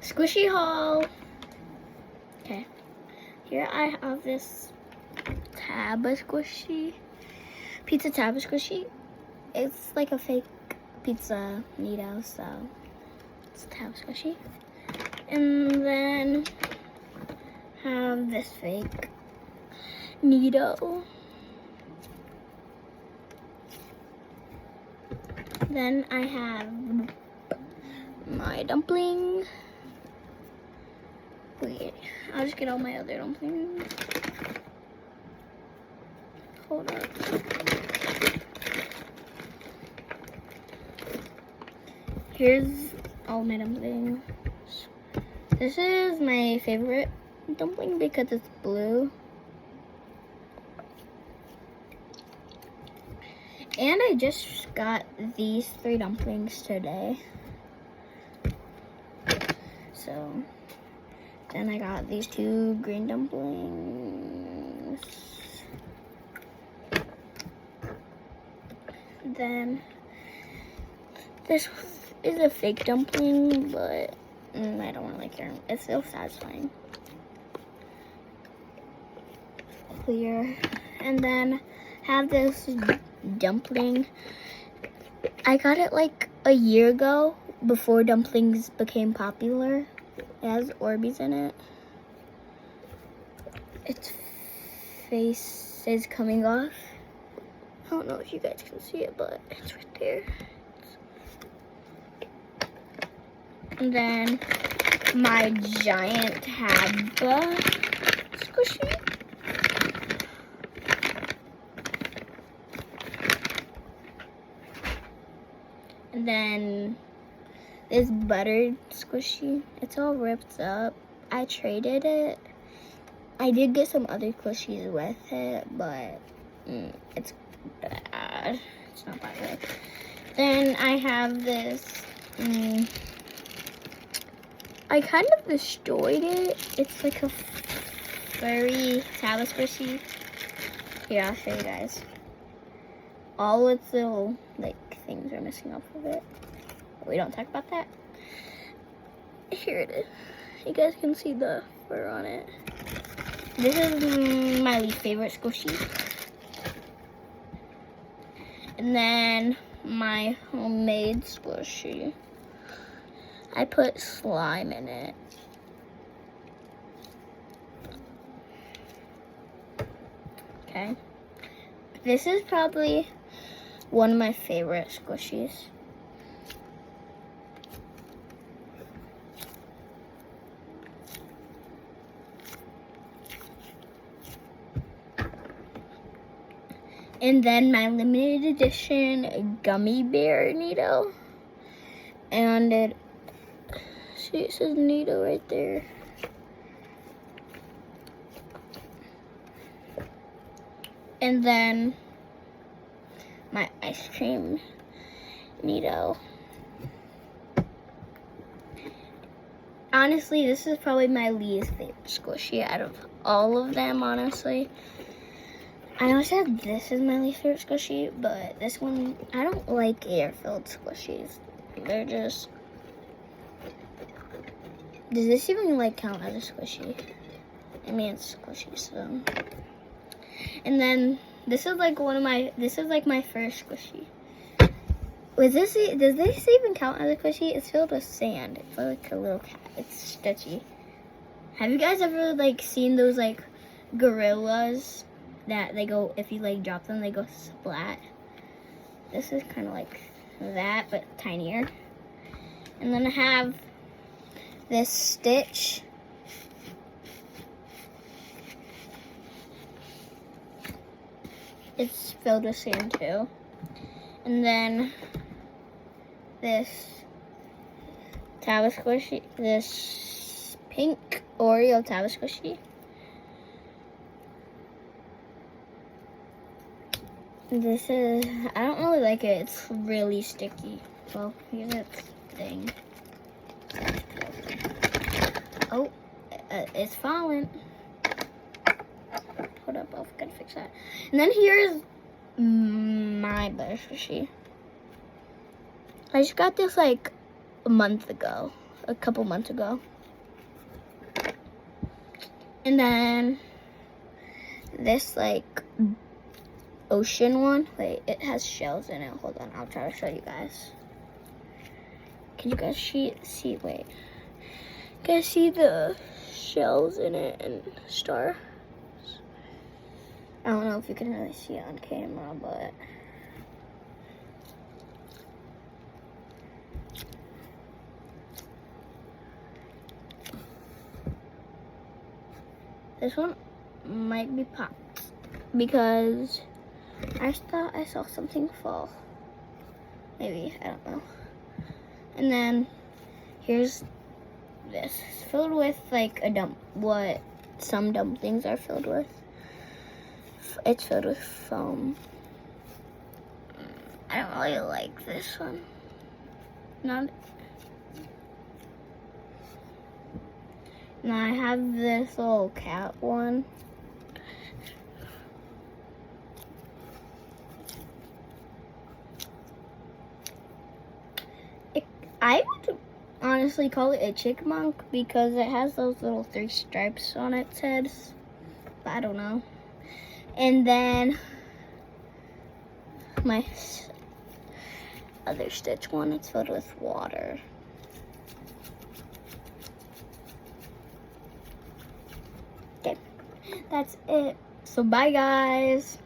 Squishy haul. Okay, here I have this Taba Squishy, pizza Taba Squishy. It's like a fake pizza Nito, so it's Taba Squishy. And then have this fake Nito. Then I have my dumpling. Wait, I'll just get all my other dumplings. Hold up. Here's all my dumplings. This is my favorite dumpling because it's blue. And I just got these 3 dumplings today. So, then I got these 2 green dumplings. Then, this is a fake dumpling, but I don't really care. It's still satisfying. Clear. And then have this dumpling. I got it like a year ago before dumplings became popular. It has Orbeez in it. Its face is coming off. I don't know if you guys can see it, but it's right there. And then my giant Taba Squishy. And then this buttered Squishy. It's all ripped up. I traded it. I did get some other squishies with it, but it's bad. It's not that good. Then I have this. I kind of destroyed it. It's like a furry Taba Squishy. Here, I'll show you guys. All its little things are missing off of it. We don't talk about that. Here it is. You guys can see the fur on it. This is my least favorite Squishy. And then my homemade Squishy. I put slime in it. Okay. This is probably one of my favorite Squishies. And then my limited edition gummy bear Nito. And it says Nito right there. And then my ice cream Nito. Honestly, this is probably my least favorite Squishy out of all of them, honestly. I know I said this is my least favorite Squishy, but this one, I don't like air-filled Squishies. They're just... Does this even count as a Squishy? I mean, it's Squishy, so... And then this is my first Squishy. Does this even count as a Squishy? It's filled with sand. It's like a little cat. It's stretchy. Have you guys ever seen those gorillas that they go, if you drop them, they go splat? This is kind of like that, but tinier. And then I have this Stitch. It's filled with sand too. And then this Taba Squishy, this pink Oreo Taba Squishy. This is, I don't really like it. It's really sticky. Well, here's its thing. Oh, it's falling. Hold up, I've got to fix that. And then here's my butter Squishy. I just got this a couple months ago. And then this like ocean one. Wait, it has shells in it. Hold on, I'll try to show you guys. Can you guys see? Wait, you guys see the shells in it and stars? I don't know if you can really see it on camera, but this one might be popped because I thought I saw something fall. Maybe, I don't know. And then here's this. It's filled with like what some dumplings are filled with. It's filled with foam. I don't really like this one. Now I have this little cat one. I would honestly call it a chickmunk because it has those little 3 stripes on its head. But I don't know. And then my other Stitch one, it's filled with water. Okay, that's it. So bye guys.